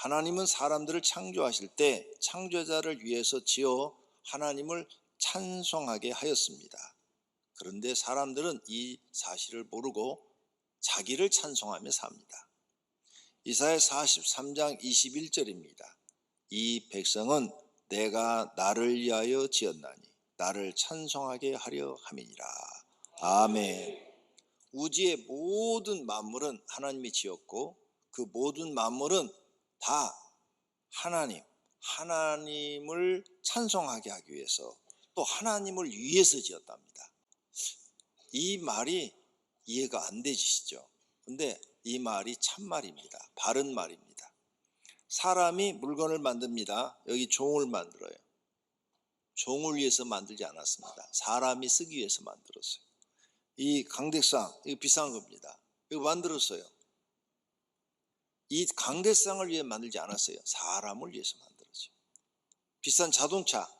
하나님은 사람들을 창조하실 때 창조자를 위해서 지어 하나님을 찬송하게 하였습니다. 그런데 사람들은 이 사실을 모르고 자기를 찬송하며 삽니다. 이사야 43장 21절입니다. 이 백성은 내가 나를 위하여 지었나니 나를 찬송하게 하려 함이니라. 아멘. 우주의 모든 만물은 하나님이 지었고 그 모든 만물은 다 하나님을 찬송하게 하기 위해서 또 하나님을 위해서 지었답니다. 이 말이 이해가 안 되시죠? 근데 이 말이 참말입니다. 바른 말입니다. 사람이 물건을 만듭니다. 여기 종을 만들어요. 종을 위해서 만들지 않았습니다. 사람이 쓰기 위해서 만들었어요. 이 강대상, 이거 비싼 겁니다. 이거 만들었어요. 이 강대상을 위해 만들지 않았어요. 사람을 위해서 만들었어요. 비싼 자동차,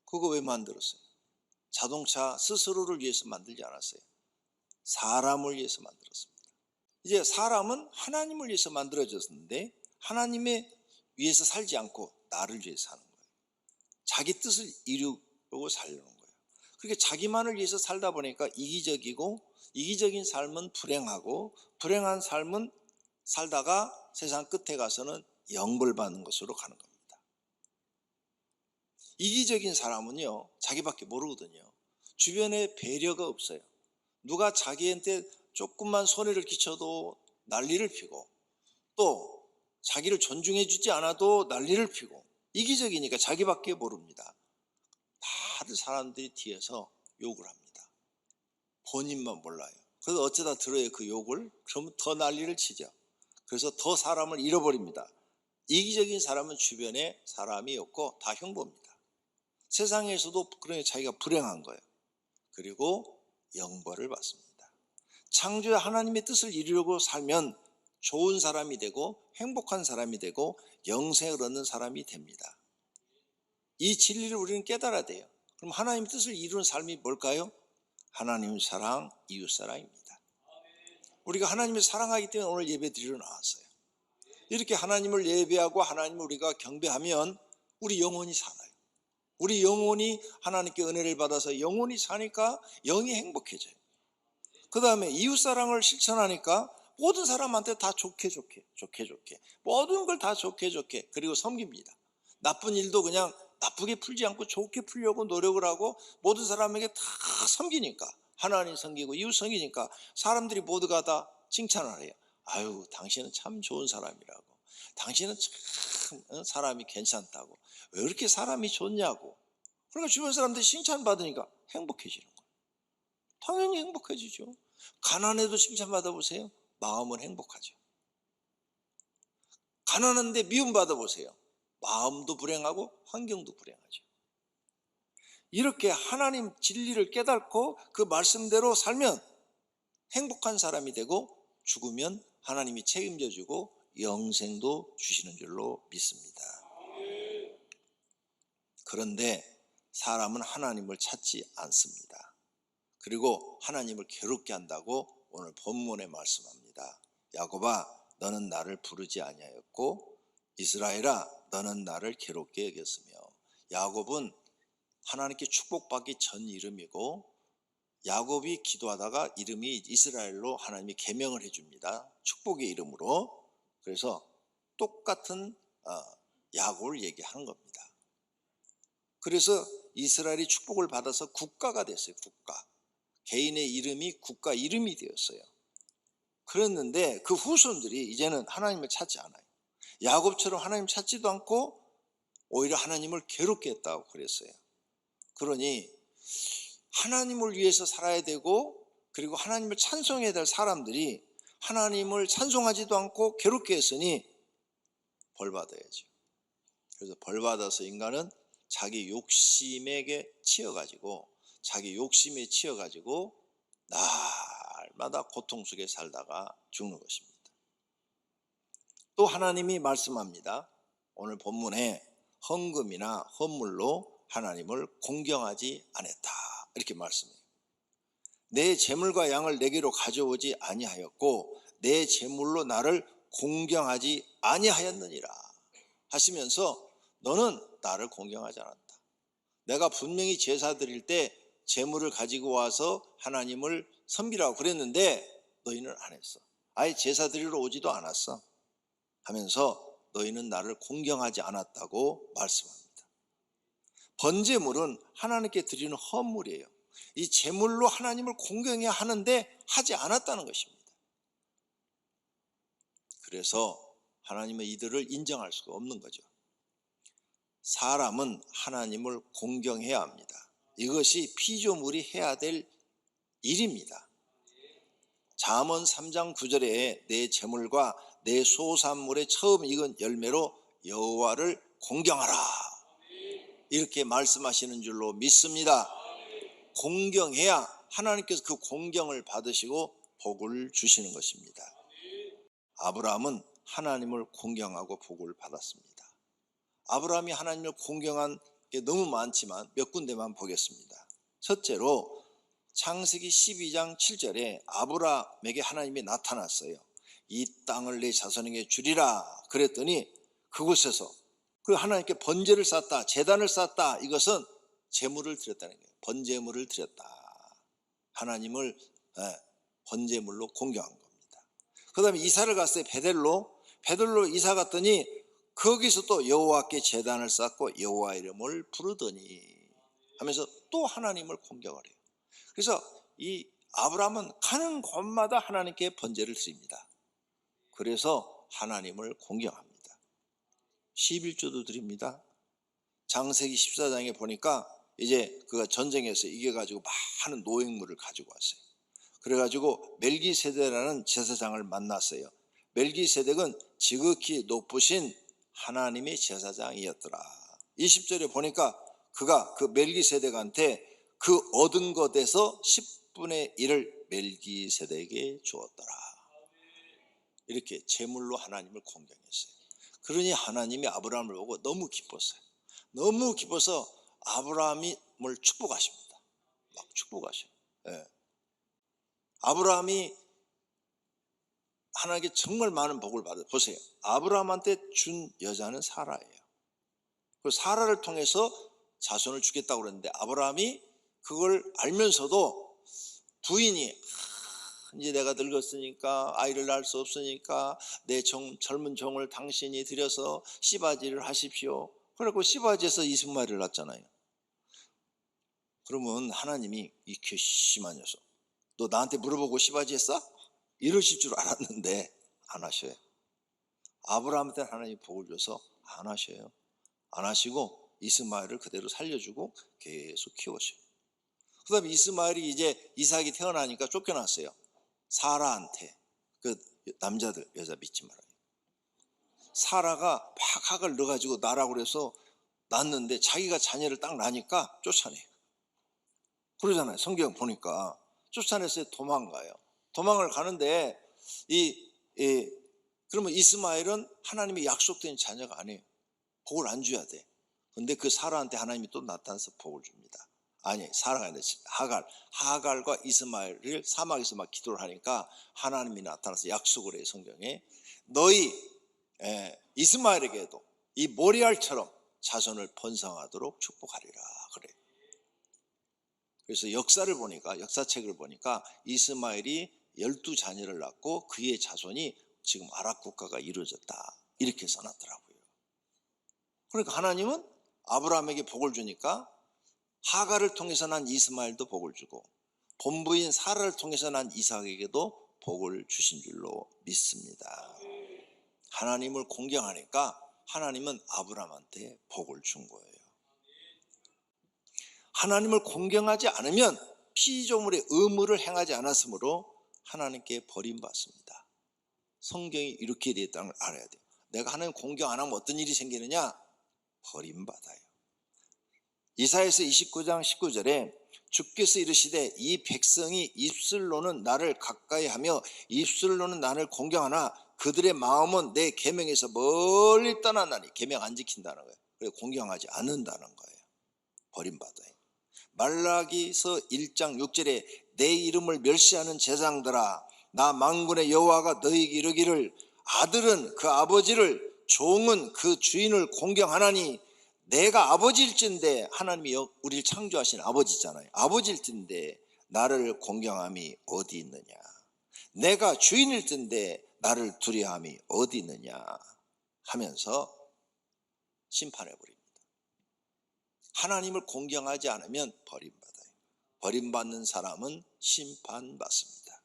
그거 왜 만들었어요? 자동차 스스로를 위해서 만들지 않았어요. 사람을 위해서 만들었습니다. 이제 사람은 하나님을 위해서 만들어졌는데 하나님의 위해서 살지 않고 나를 위해서 사는 거예요. 자기 뜻을 이루려고 살려는 거예요. 그렇게 자기만을 위해서 살다 보니까 이기적이고, 이기적인 삶은 불행하고, 불행한 삶은 살다가 세상 끝에 가서는 영벌받는 것으로 가는 겁니다. 이기적인 사람은요, 자기밖에 모르거든요. 주변에 배려가 없어요. 누가 자기한테 조금만 손해를 끼쳐도 난리를 피고, 또 자기를 존중해 주지 않아도 난리를 피고, 이기적이니까 자기밖에 모릅니다. 다들 사람들이 뒤에서 욕을 합니다. 본인만 몰라요. 그래서 어쩌다 들어요, 그 욕을. 그러면 더 난리를 치죠. 그래서 더 사람을 잃어버립니다. 이기적인 사람은 주변에 사람이 없고 다 흉보입니다. 세상에서도 그러니 자기가 불행한 거예요. 그리고 영벌을 받습니다. 창조의 하나님의 뜻을 이루려고 살면 좋은 사람이 되고 행복한 사람이 되고 영생을 얻는 사람이 됩니다. 이 진리를 우리는 깨달아야 돼요. 그럼 하나님의 뜻을 이루는 삶이 뭘까요? 하나님 사랑, 이웃 사랑입니다. 우리가 하나님을 사랑하기 때문에 오늘 예배 드리러 나왔어요. 이렇게 하나님을 예배하고 하나님을 우리가 경배하면 우리 영혼이 살아요. 우리 영혼이 하나님께 은혜를 받아서 영혼이 사니까 영이 행복해져요. 그 다음에 이웃 사랑을 실천하니까 모든 사람한테 다 좋게 모든 걸 다 좋게 그리고 섬깁니다. 나쁜 일도 그냥 나쁘게 풀지 않고 좋게 풀려고 노력을 하고 모든 사람에게 다 섬기니까, 하나님 섬기고 이웃 섬기니까 사람들이 모두가 다 칭찬을 해요. 아유, 당신은 참 좋은 사람이라고, 당신은 참 사람이 괜찮다고, 왜 이렇게 사람이 좋냐고. 그러니까 주변 사람들이 칭찬받으니까 행복해지는 거예요. 당연히 행복해지죠. 가난해도 칭찬받아 보세요. 마음은 행복하죠. 가난한데 미움 받아 보세요. 마음도 불행하고 환경도 불행하죠. 이렇게 하나님 진리를 깨닫고 그 말씀대로 살면 행복한 사람이 되고, 죽으면 하나님이 책임져 주고 영생도 주시는 줄로 믿습니다. 그런데 사람은 하나님을 찾지 않습니다. 그리고 하나님을 괴롭게 한다고 오늘 본문에 말씀합니다. 야곱아, 너는 나를 부르지 아니하였고 이스라엘아, 너는 나를 괴롭게 여겼으며. 야곱은 하나님께 축복받기 전 이름이고, 야곱이 기도하다가 이름이 이스라엘로 하나님이 계명을 해줍니다. 축복의 이름으로. 그래서 똑같은 야곱을 얘기하는 겁니다. 그래서 이스라엘이 축복을 받아서 국가가 됐어요. 국가. 개인의 이름이 국가 이름이 되었어요. 그랬는데 그 후손들이 이제는 하나님을 찾지 않아요. 야곱처럼 하나님 찾지도 않고 오히려 하나님을 괴롭게 했다고 그랬어요. 그러니 하나님을 위해서 살아야 되고, 그리고 하나님을 찬송해야 될 사람들이 하나님을 찬송하지도 않고 괴롭게 했으니 벌 받아야죠. 그래서 벌 받아서 인간은 자기 욕심에게 치여가지고, 자기 욕심에 치여가지고 날마다 고통 속에 살다가 죽는 것입니다. 또 하나님이 말씀합니다. 오늘 본문에 헌금이나 헌물로 하나님을 공경하지 않았다, 이렇게 말씀해요. 내 재물과 양을 내게로 가져오지 아니하였고 내 재물로 나를 공경하지 아니하였느니라 하시면서 너는 나를 공경하지 않았다. 내가 분명히 제사 드릴 때 제물을 가지고 와서 하나님을 섬기라고 그랬는데 너희는 안 했어. 아예 제사 드리러 오지도 않았어 하면서 너희는 나를 공경하지 않았다고 말씀합니다. 번제물은 하나님께 드리는 헌물이에요. 이 제물로 하나님을 공경해야 하는데 하지 않았다는 것입니다. 그래서 하나님의 이들을 인정할 수가 없는 거죠. 사람은 하나님을 공경해야 합니다. 이것이 피조물이 해야 될 일입니다. 잠언 3장 9절에 내 제물과 내 소산물의 처음 익은 열매로 여호와를 공경하라 이렇게 말씀하시는 줄로 믿습니다. 공경해야 하나님께서 그 공경을 받으시고 복을 주시는 것입니다. 아브라함은 하나님을 공경하고 복을 받았습니다. 아브라함이 하나님을 공경한 게 너무 많지만 몇 군데만 보겠습니다. 첫째로 창세기 12장 7절에 아브라함에게 하나님이 나타났어요. 이 땅을 내 자손에게 주리라 그랬더니 그곳에서 그 하나님께 번제를 쌓았다, 제단을 쌓았다. 이것은 제물을 드렸다는 거예요. 번제물을 드렸다. 하나님을 번제물로 공경한 겁니다. 그 다음에 이사를 갔어요. 베델로 이사 갔더니 거기서 또 여호와께 제단을 쌓고 여호와 이름을 부르더니 하면서 또 하나님을 공경을 해요. 그래서 이 아브라함은 가는 곳마다 하나님께 번제를 드립니다. 그래서 하나님을 공경합니다. 11조도 드립니다. 창세기 14장에 보니까 이제 그가 전쟁에서 이겨가지고 많은 노획물을 가지고 왔어요. 그래가지고 멜기세덱이라는 제사장을 만났어요. 멜기세덱은 지극히 높으신 하나님의 제사장이었더라. 20절에 보니까 그가 그 멜기세덱한테 그 얻은 것에서 10분의 1을 멜기세덱에게 주었더라. 이렇게 제물로 하나님을 공경했어요. 그러니 하나님이 아브라함을 보고 너무 기뻤어요. 너무 기뻐서 아브라함을 축복하십니다. 막 축복하셔요. 예. 아브라함이 하나님께 정말 많은 복을 받아요. 보세요. 아브라함한테 준 여자는 사라예요. 그 사라를 통해서 자손을 주겠다고 그랬는데 아브라함이 그걸 알면서도 부인이 이제 내가 늙었으니까 아이를 낳을 수 없으니까 내 젊은 종을 당신이 들여서 씨바지를 하십시오. 그래고 씨바지에서 이스마엘을 낳았잖아요. 그러면 하나님이 이 괘씸한 녀석, 너 나한테 물어보고 씨바지 했어? 이러실 줄 알았는데 안 하셔요. 아브라함한테 하나님이 복을 줘서 안 하셔요. 안 하시고 이스마엘을 그대로 살려주고 계속 키우셔요. 그 다음에 이스마엘이 이제 이삭이 태어나니까 쫓겨났어요. 사라한테. 그 남자들 여자 믿지 말아요. 사라가 막 학을 넣어가지고 나라고 그래서 낳았는데 자기가 자녀를 딱 낳으니까 쫓아내요. 그러잖아요. 성경 보니까 쫓아내서 도망가요. 도망을 가는데 그러면 이스마엘은 하나님이 약속된 자녀가 아니에요. 복을 안 줘야 돼. 근데 그 사라한테 하나님이 또 나타나서 복을 줍니다. 아니, 사라가 아니라 하갈과 이스마엘을 사막에서 막 기도를 하니까 하나님이 나타나서 약속을 해요. 성경에 너희 이스마엘에게도 이 모리알처럼 자손을 번성하도록 축복하리라 그래. 그래서 역사책을 보니까 이스마엘이 12자녀를 낳고 그의 자손이 지금 아랍 국가가 이루어졌다 이렇게 써놨더라고요. 그러니까 하나님은 아브라함에게 복을 주니까 하갈을 통해서 난 이스마엘도 복을 주고 본부인 사라를 통해서 난 이삭에게도 복을 주신 줄로 믿습니다. 하나님을 공경하니까 하나님은 아브라함한테 복을 준 거예요. 하나님을 공경하지 않으면 피조물의 의무를 행하지 않았으므로 하나님께 버림받습니다. 성경이 이렇게 되어 있다는 걸 알아야 돼요. 내가 하나님 공경 안 하면 어떤 일이 생기느냐? 버림받아요. 이사야서 29장 19절에 주께서 이르시되 이 백성이 입술로는 나를 가까이하며 입술로는 나를 공경하나 그들의 마음은 내 계명에서 멀리 떠나나니. 계명 안 지킨다는 거예요. 그래서 공경하지 않는다는 거예요. 버림받아요. 말라기서 1장 6절에 내 이름을 멸시하는 제사장들아 나 만군의 여호와가 너희에게 이르기를 아들은 그 아버지를, 종은 그 주인을 공경하나니 내가 아버지일진데, 하나님이 우리를 창조하신 아버지잖아요. 아버지일진데 나를 공경함이 어디 있느냐. 내가 주인일진데 나를 두려함이 어디 있느냐 하면서 심판해버립니다. 하나님을 공경하지 않으면 버림받아요. 버림받는 사람은 심판받습니다.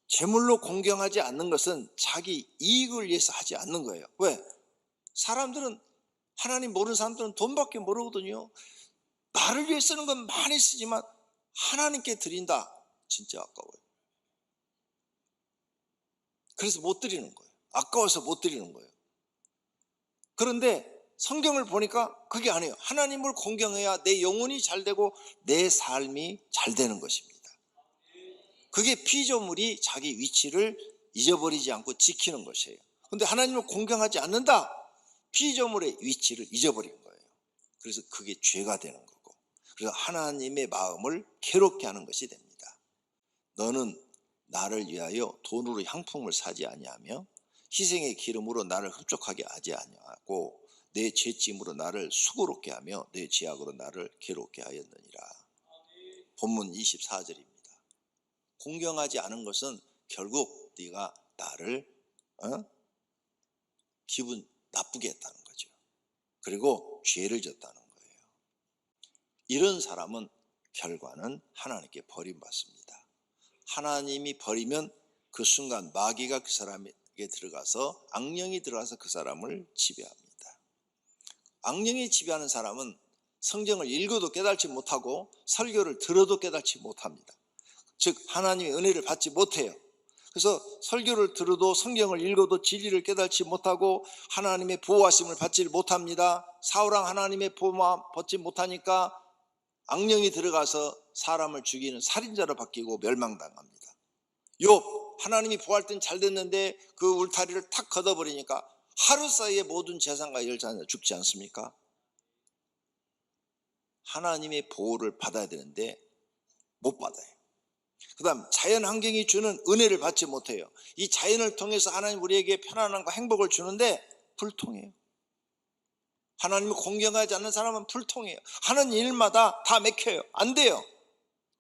재물로 공경하지 않는 것은 자기 이익을 위해서 하지 않는 거예요. 왜? 사람들은, 하나님 모르는 사람들은 돈밖에 모르거든요. 나를 위해 쓰는 건 많이 쓰지만 하나님께 드린다, 진짜 아까워요. 그래서 못 드리는 거예요. 아까워서 못 드리는 거예요. 그런데 성경을 보니까 그게 아니에요. 하나님을 공경해야 내 영혼이 잘 되고 내 삶이 잘 되는 것입니다. 그게 피조물이 자기 위치를 잊어버리지 않고 지키는 것이에요. 그런데 하나님을 공경하지 않는다, 피조물의 위치를 잊어버린 거예요. 그래서 그게 죄가 되는 거고, 그래서 하나님의 마음을 괴롭게 하는 것이 됩니다. 너는 나를 위하여 돈으로 향품을 사지 아니하며 희생의 기름으로 나를 흡족하게 하지 아니하고 내 죄짐으로 나를 수고롭게 하며 내 죄악으로 나를 괴롭게 하였느니라. 본문 24절입니다. 공경하지 않은 것은 결국 네가 나를 기분 나쁘게 했다는 거죠. 그리고 죄를 졌다는 거예요. 이런 사람은 결과는 하나님께 버림받습니다. 하나님이 버리면 그 순간 마귀가 그 사람에게 들어가서, 악령이 들어가서 그 사람을 지배합니다. 악령이 지배하는 사람은 성경을 읽어도 깨달지 못하고 설교를 들어도 깨달지 못합니다. 즉 하나님의 은혜를 받지 못해요. 그래서 설교를 들어도 성경을 읽어도 진리를 깨달지 못하고 하나님의 보호하심을 받지 못합니다. 사울왕 하나님의 보호만 받지 못하니까 악령이 들어가서 사람을 죽이는 살인자로 바뀌고 멸망당합니다. 욥, 하나님이 보호할 땐 잘 됐는데 그 울타리를 탁 걷어버리니까 하루 사이에 모든 재산과 열자가 죽지 않습니까? 하나님의 보호를 받아야 되는데 못 받아요. 그 다음 자연 환경이 주는 은혜를 받지 못해요. 이 자연을 통해서 하나님 우리에게 편안함과 행복을 주는데 불통해요. 하나님을 공경하지 않는 사람은 불통해요. 하는 일마다 다 맥혀요. 안 돼요.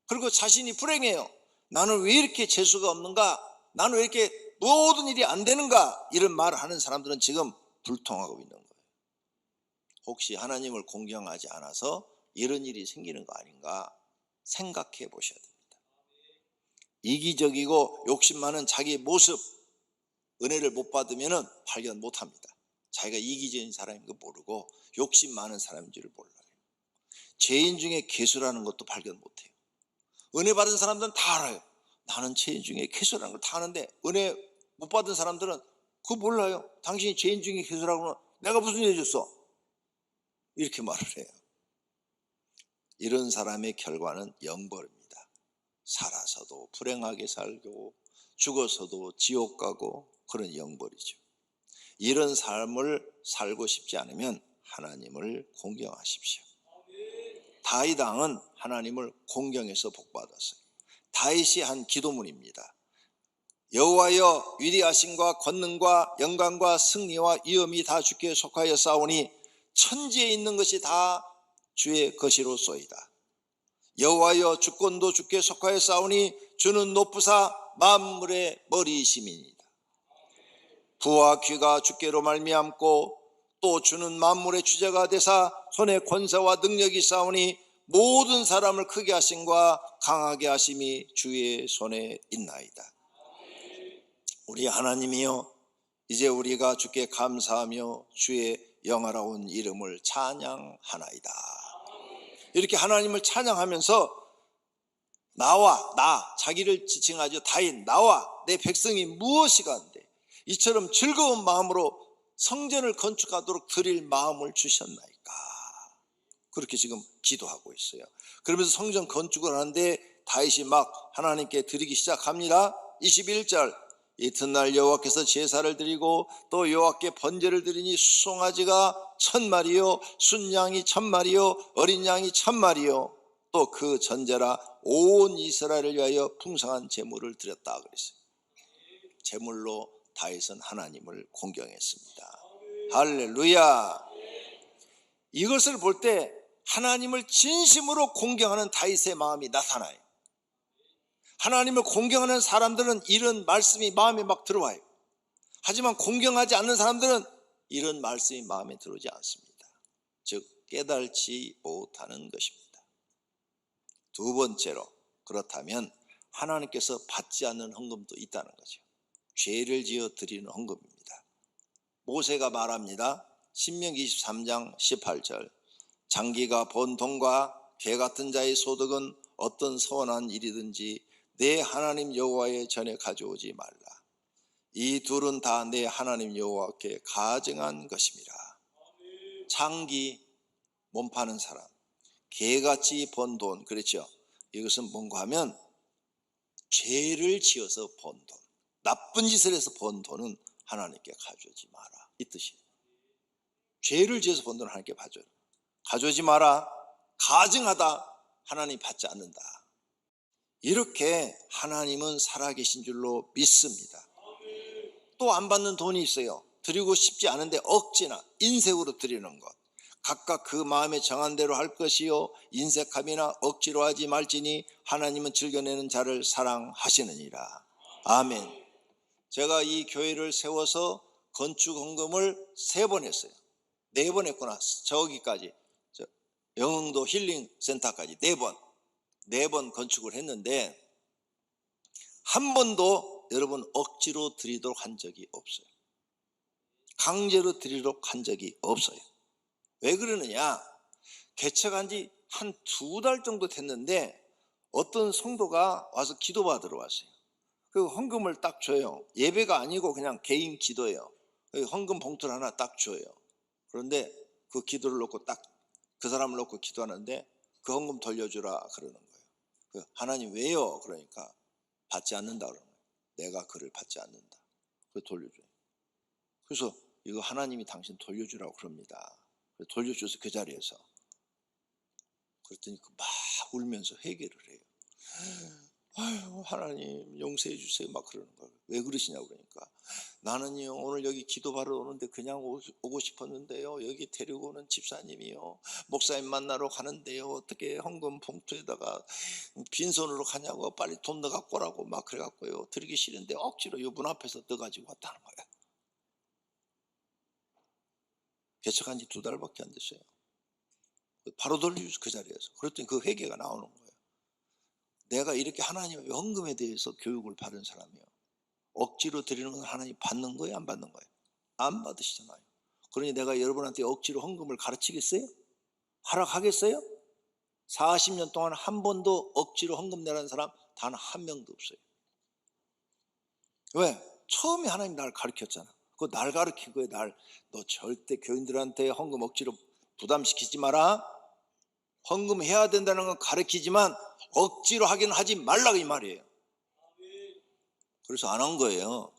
그리고 자신이 불행해요. 나는 왜 이렇게 재수가 없는가? 나는 왜 이렇게 모든 일이 안 되는가? 이런 말을 하는 사람들은 지금 불통하고 있는 거예요. 혹시 하나님을 공경하지 않아서 이런 일이 생기는 거 아닌가 생각해 보셔야 됩니다. 이기적이고 욕심 많은 자기의 모습, 은혜를 못 받으면 발견 못 합니다. 자기가 이기적인 사람인 거 모르고 욕심 많은 사람인 줄을 몰라요. 죄인 중에 괴수라는 것도 발견 못 해요. 은혜 받은 사람들은 다 알아요. 나는 죄인 중에 괴수라는 걸 다 아는데 은혜 못 받은 사람들은 그거 몰라요. 당신이 죄인 중에 괴수라고 하면 내가 무슨 일 해줬어? 이렇게 말을 해요. 이런 사람의 결과는 영벌입니다. 살아서도 불행하게 살고 죽어서도 지옥 가고 그런 영벌이죠. 이런 삶을 살고 싶지 않으면 하나님을 공경하십시오. 다윗 왕은 하나님을 공경해서 복받았어요. 다윗이 한 기도문입니다. 여호와여, 위대하심과 권능과 영광과 승리와 위엄이 다 주께 속하여 싸우니 천지에 있는 것이 다 주의 것이로소이다. 여호와여, 주권도 주께 속하여 싸우니 주는 높으사 만물의 머리이심이니이다. 부와 귀가 주께로 말미암고 또 주는 만물의 주제가 되사 손에 권세와 능력이 싸우니 모든 사람을 크게 하심과 강하게 하심이 주의 손에 있나이다. 우리 하나님이여, 이제 우리가 주께 감사하며 주의 영화로운 이름을 찬양하나이다. 이렇게 하나님을 찬양하면서 자기를 지칭하죠. 다윗, 나와 내 백성이 무엇이가 한데 이처럼 즐거운 마음으로 성전을 건축하도록 드릴 마음을 주셨나이까. 그렇게 지금 기도하고 있어요. 그러면서 성전 건축을 하는데 다윗이 막 하나님께 드리기 시작합니다. 21절, 이튿날 여호와께서 제사를 드리고 또 여호와께 번제를 드리니 수송아지가 1000마리요 순양이 1000마리요 어린 양이 1000마리요 또 그 전제라 온 이스라엘을 위하여 풍성한 제물을 드렸다 그랬어요. 제물로 다윗은 하나님을 공경했습니다. 할렐루야. 이것을 볼 때 하나님을 진심으로 공경하는 다윗의 마음이 나타나요. 하나님을 공경하는 사람들은 이런 말씀이 마음에 막 들어와요. 하지만 공경하지 않는 사람들은 이런 말씀이 마음에 들어오지 않습니다. 즉 깨달지 못하는 것입니다. 두 번째로, 그렇다면 하나님께서 받지 않는 헌금도 있다는 거죠. 죄를 지어 드리는 헌금입니다. 모세가 말합니다. 신명기 23장 18절, 장기가 번 돈과 개 같은 자의 소득은 어떤 선한 일이든지 내 하나님 여호와의 전에 가져오지 말라. 이 둘은 다 내 하나님 여호와께 가증한 것입니다. 장기, 몸 파는 사람, 개같이 번 돈, 그렇죠? 이것은 뭔가 하면 죄를 지어서 번 돈, 나쁜 짓을 해서 번 돈은 하나님께 가져오지 마라, 이 뜻이에요. 죄를 지어서 번 돈은 하나님께 가져오지 마라. 가증하다, 하나님 받지 않는다. 이렇게 하나님은 살아계신 줄로 믿습니다. 또 안 받는 돈이 있어요. 드리고 싶지 않은데 억지나 인색으로 드리는 것. 각각 그 마음에 정한 대로 할 것이요 인색함이나 억지로 하지 말지니 하나님은 즐겨내는 자를 사랑하시느니라. 아멘. 제가 이 교회를 세워서 건축 헌금을 3번 했어요. 4번 했구나. 저기까지, 영흥도 힐링 센터까지 4번 건축을 했는데 한 번도 여러분 억지로 드리도록 한 적이 없어요. 강제로 드리도록 한 적이 없어요. 왜 그러느냐? 개척한 지 한 2달 정도 됐는데 어떤 성도가 와서 기도받으러 왔어요. 그 헌금을 딱 줘요. 예배가 아니고 그냥 개인 기도예요. 헌금 봉투를 하나 딱 줘요. 그런데 그 기도를 놓고 딱 그 사람을 놓고 기도하는데 그 헌금 돌려주라 그러는 거예요. 하나님 왜요? 그러니까 받지 않는다 그러는 거예요. 내가 그를 받지 않는다. 그래서 돌려줘요. 그래서 이거 하나님이 당신 돌려주라고 그럽니다. 그래서 돌려줘서 그 자리에서 그랬더니 막 울면서 회개를 해요. 아유, 하나님 용서해 주세요 막 그러는 거예요. 왜 그러시냐고 그러니까 나는요 오늘 여기 기도받으러 오는데 그냥 오고 싶었는데요, 여기 데리고 오는 집사님이요 목사님 만나러 가는데요 어떻게 헌금 봉투에다가 빈손으로 가냐고 빨리 돈 넣어 갖고 오라고 막 그래 갖고요 드리기 싫은데 억지로 요 문 앞에서 넣어 가지고 왔다는 거예요. 개척한 지 2달밖에 안 됐어요. 바로 돌려주세요 그 자리에서. 그랬더니 그 회개가 나오는 거예요. 내가 이렇게 하나님의 헌금에 대해서 교육을 받은 사람이에요. 억지로 드리는 건 하나님 받는 거예요, 안 받는 거예요? 안 받으시잖아요. 그러니 내가 여러분한테 억지로 헌금을 가르치겠어요? 허락하겠어요? 40년 동안 한 번도 억지로 헌금 내라는 사람 단 한 명도 없어요. 왜? 처음에 하나님 날 가르쳤잖아. 그거 날 가르친 거예요. 너 절대 교인들한테 헌금 억지로 부담시키지 마라. 헌금 해야 된다는 건 가르치지만 억지로 하긴 하지 말라고 이 말이에요. 그래서 안 한 거예요.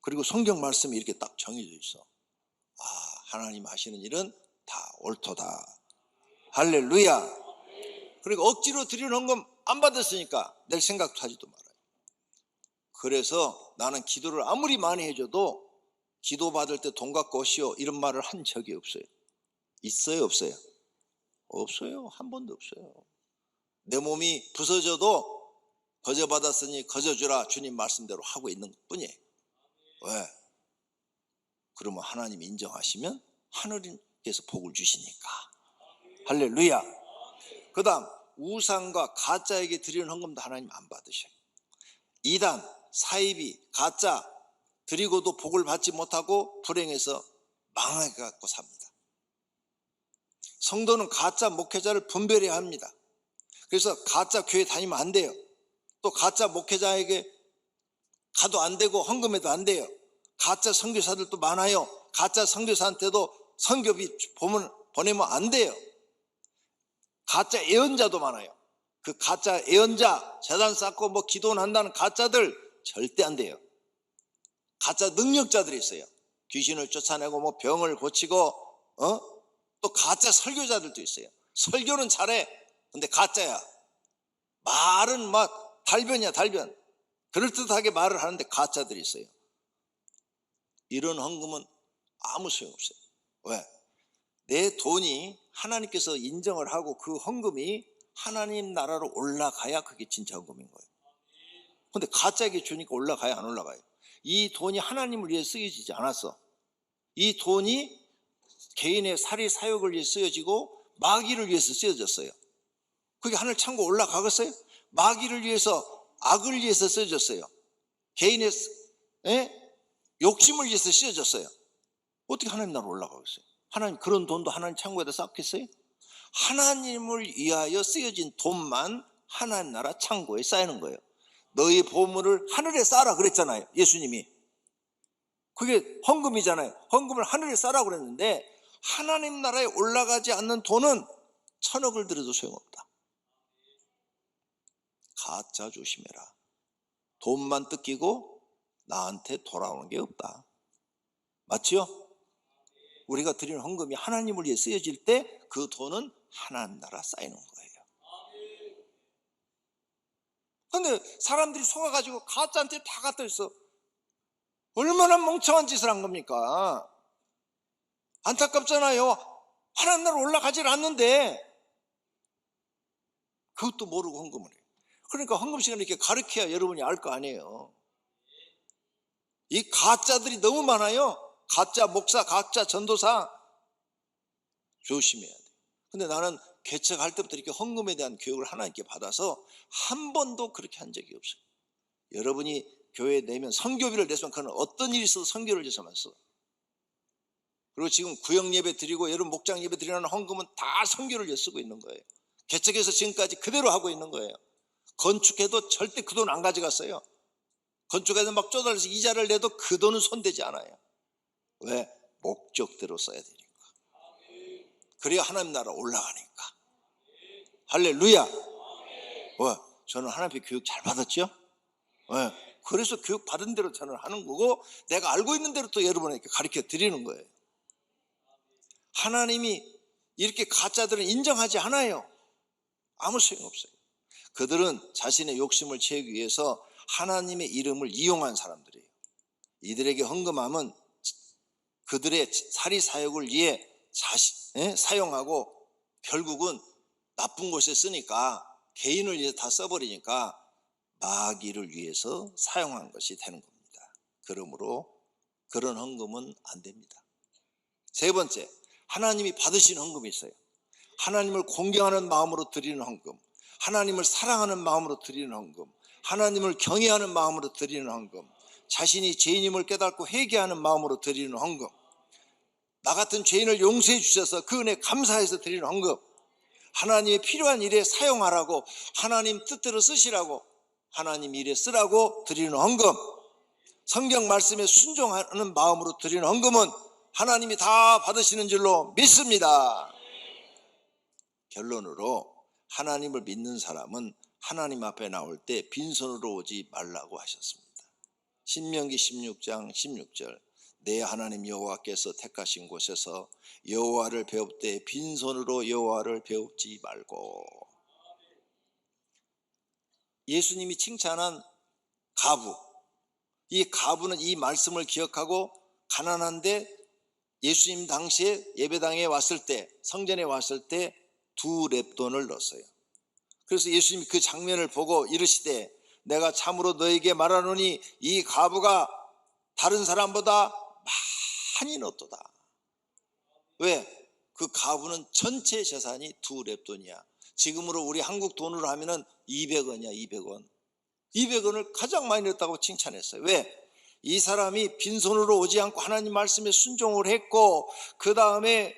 그리고 성경 말씀이 이렇게 딱 정해져 있어. 하나님 하시는 일은 다 옳도다. 할렐루야. 그리고 억지로 드리는 헌금 안 받았으니까 낼 생각도 하지도 말아요. 그래서 나는 기도를 아무리 많이 해줘도 기도 받을 때 돈 갖고 오시오 이런 말을 한 적이 없어요. 있어요, 없어요? 없어요. 한 번도 없어요. 내 몸이 부서져도 거저 받았으니 거저 주라 주님 말씀대로 하고 있는 뿐이에요. 왜? 그러면 하나님 인정하시면 하늘님께서 복을 주시니까. 할렐루야. 그 다음 우상과 가짜에게 드리는 헌금도 하나님 안 받으셔요. 이단, 사이비, 가짜 드리고도 복을 받지 못하고 불행해서 망하게 갖고 삽니다. 성도는 가짜 목회자를 분별해야 합니다. 그래서 가짜 교회 다니면 안 돼요. 또 가짜 목회자에게 가도 안 되고 헌금해도 안 돼요. 가짜 선교사들도 많아요. 가짜 선교사한테도 선교비 보내면 안 돼요. 가짜 예언자도 많아요. 그 가짜 예언자 재단 쌓고 뭐 기도는 한다는 가짜들 절대 안 돼요. 가짜 능력자들이 있어요. 귀신을 쫓아내고 뭐 병을 고치고 또 가짜 설교자들도 있어요. 설교는 잘해. 근데 가짜야. 말은 막 달변이야, 달변. 그럴듯하게 말을 하는데 가짜들이 있어요. 이런 헌금은 아무 소용없어요. 왜? 내 돈이 하나님께서 인정을 하고 그 헌금이 하나님 나라로 올라가야 그게 진짜 헌금인 거예요. 근데 가짜에게 주니까 올라가요, 안 올라가요? 이 돈이 하나님을 위해 쓰여지지 않았어. 이 돈이 개인의 살이 사욕을 위해 쓰여지고 마귀를 위해서 쓰여졌어요. 그게 하늘 창고 올라가겠어요? 마귀를 위해서, 악을 위해서 쓰여졌어요. 개인의 욕심을 위해서 쓰여졌어요. 어떻게 하나님 나라로 올라가겠어요? 하나님 그런 돈도 하나님 창고에다 쌓겠어요? 하나님을 위하여 쓰여진 돈만 하나님 나라 창고에 쌓이는 거예요. 너희 보물을 하늘에 쌓아라 그랬잖아요, 예수님이. 그게 헌금이잖아요. 헌금을 하늘에 쌓으라고 그랬는데 하나님 나라에 올라가지 않는 돈은 1,000억을 들여도 소용없다. 가짜 조심해라. 돈만 뜯기고 나한테 돌아오는 게 없다. 맞죠? 우리가 드리는 헌금이 하나님을 위해 쓰여질 때 그 돈은 하나님 나라 쌓이는 거예요. 그런데 사람들이 속아가지고 가짜한테 다 갖다 있어. 얼마나 멍청한 짓을 한 겁니까? 안타깝잖아요. 하나님 나라 올라가질 않는데 그것도 모르고 헌금을 해요. 그러니까 헌금 시간에 이렇게 가르쳐야 여러분이 알 거 아니에요. 이 가짜들이 너무 많아요. 가짜 목사, 가짜 전도사 조심해야 돼. 근데 나는 개척할 때부터 이렇게 헌금에 대한 교육을 하나님께 받아서 한 번도 그렇게 한 적이 없어요. 여러분이 교회에 내면 선교비를 내면 그는 어떤 일이 있어도 선교를 위해서만 써. 그리고 지금 구역 예배 드리고 여러분 목장 예배 드리는 헌금은 다 선교를 위해 쓰고 있는 거예요. 개척해서 지금까지 그대로 하고 있는 거예요. 건축해도 절대 그 돈 안 가져갔어요. 건축해서 막 쪼달려서 이자를 내도 그 돈은 손대지 않아요. 왜? 목적대로 써야 되니까. 그래야 하나님 나라 올라가니까. 할렐루야. 왜? 저는 하나님의 교육 잘 받았죠? 왜? 그래서 교육 받은 대로 저는 하는 거고 내가 알고 있는 대로 또 여러분에게 가르쳐 드리는 거예요. 하나님이 이렇게 가짜들은 인정하지 않아요. 아무 소용없어요. 그들은 자신의 욕심을 채우기 위해서 하나님의 이름을 이용한 사람들이에요. 이들에게 헌금함은 그들의 사리 사욕을 위해 사용하고 결국은 나쁜 곳에 쓰니까 개인을 위해서 다 써버리니까 마귀를 위해서 사용한 것이 되는 겁니다. 그러므로 그런 헌금은 안 됩니다. 세 번째, 하나님이 받으신 헌금이 있어요. 하나님을 공경하는 마음으로 드리는 헌금, 하나님을 사랑하는 마음으로 드리는 헌금, 하나님을 경외하는 마음으로 드리는 헌금, 자신이 죄인임을 깨닫고 회개하는 마음으로 드리는 헌금, 나 같은 죄인을 용서해 주셔서 그 은혜 감사해서 드리는 헌금, 하나님의 필요한 일에 사용하라고, 하나님 뜻대로 쓰시라고, 하나님 일에 쓰라고 드리는 헌금, 성경 말씀에 순종하는 마음으로 드리는 헌금은 하나님이 다 받으시는 줄로 믿습니다. 결론으로 하나님을 믿는 사람은 하나님 앞에 나올 때 빈손으로 오지 말라고 하셨습니다. 신명기 16장 16절, 내 하나님 여호와께서 택하신 곳에서 여호와를 배울 때 빈손으로 여호와를 배우지 말고. 예수님이 칭찬한 가부, 이 가부는 이 말씀을 기억하고 가난한데 예수님 당시에 예배당에 왔을 때, 성전에 왔을 때 2렙돈을 넣었어요. 그래서 예수님이 그 장면을 보고 이르시되 내가 참으로 너에게 말하노니 이 가부가 다른 사람보다 많이 넣었도다. 왜? 그 가부는 전체 재산이 2렙돈이야. 지금으로 우리 한국 돈으로 하면은 200원이야. 200원. 200원을 가장 많이 넣었다고 칭찬했어요. 왜? 이 사람이 빈손으로 오지 않고 하나님 말씀에 순종을 했고 그 다음에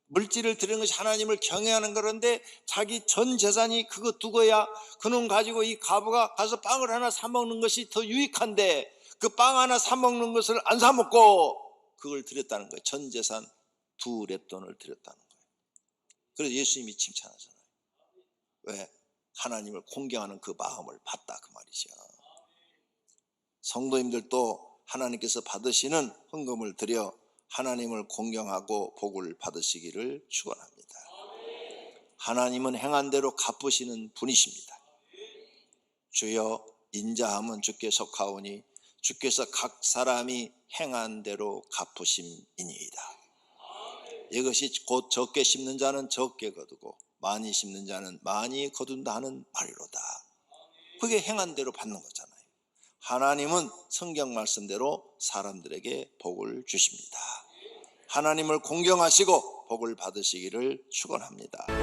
물질을 드리는 것이 하나님을 경외하는 그런데 자기 전 재산이 그거 두고야 그놈 가지고 이 가부가 가서 빵을 하나 사 먹는 것이 더 유익한데 그 빵 하나 사 먹는 것을 안 사 먹고 그걸 드렸다는 거예요. 전 재산 2렙돈을 드렸다는 거예요. 그래서 예수님이 칭찬하잖아요. 왜? 하나님을 공경하는 그 마음을 봤다 그 말이죠. 성도님들도 하나님께서 받으시는 헌금을 드려 하나님을 공경하고 복을 받으시기를 축원합니다. 하나님은 행한 대로 갚으시는 분이십니다. 주여 인자함은 주께 속하오니 주께서 각 사람이 행한 대로 갚으심이니이다. 이것이 곧 적게 심는 자는 적게 거두고 많이 심는 자는 많이 거둔다 하는 말이로다. 그게 행한 대로 받는 거잖아요. 하나님은 성경 말씀대로 사람들에게 복을 주십니다. 하나님을 공경하시고 복을 받으시기를 축원합니다.